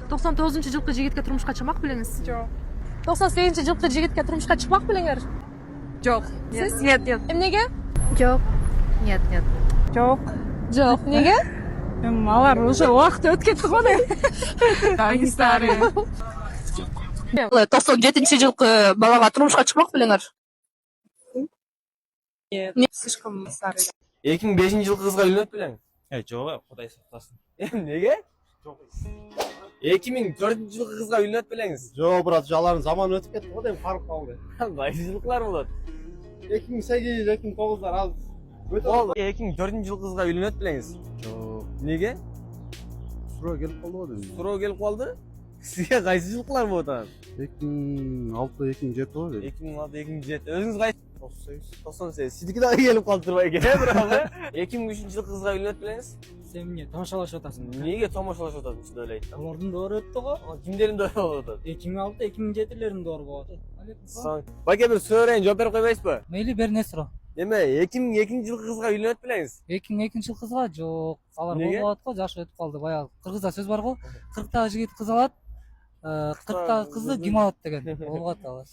99-жылкы жигитке турмушка чыкмак белеңиз? Жок. 98-жылкы жигитке турмушка чыкмак белеңер? Жок. Сиз? Нет, нет. Эмнеге? Жок. Нет. Жок. Жок. Неге? Алар уже убакыт өтүп кетти го деп. Они старые. 97-жылкы балага турмушка чыкмак белеңер? Нет, слишком старый. 2005-жылкы кызга үйлөнөт белең? Жок, Кудай сактасын. Неге? Жок. 2004-жылкы кызга үйлөнөт белеңиз? Жок, брат, жаларын заман өтүп кетти го дейм, карып калды. Кайсы жылкылар болот? 2008, 2009-дар ал өтө Ол 2004-жылкы кызга үйлөнөт белеңиз? Жок. Неге? Суроо келип калды го дейм. Суроо келип калды? Сизге кайсы жылкылар болот анан? 2006, 2007 го дейм. 2006-2007. Өзүңүз кайсы? 98. Сиздики дагы келип калды турбай экен, бирок. 2003-жылкы кызга үйлөнөт белеңиз? Сен эмне тамашалашып атасың? Неге томошолошуп атасың сиз ойлойт? Алардын доору өттү го. Кимдердин дөрү болуп атат? 2006-2007-лердин доору болот. Байке бир суроорайын, жооп берип койбойсузбу? Мейли бер не суроо. Эме 2002-жылкы кызга үйлөнөт белеңиз? 2002-жыл кызга жок. Алар Неге? болбот го, жашы өтүп калды. Баягы кыргызда сөз бар го. 40 жигит кыз алат, 40 кызды ким алат деген. Болбот алар.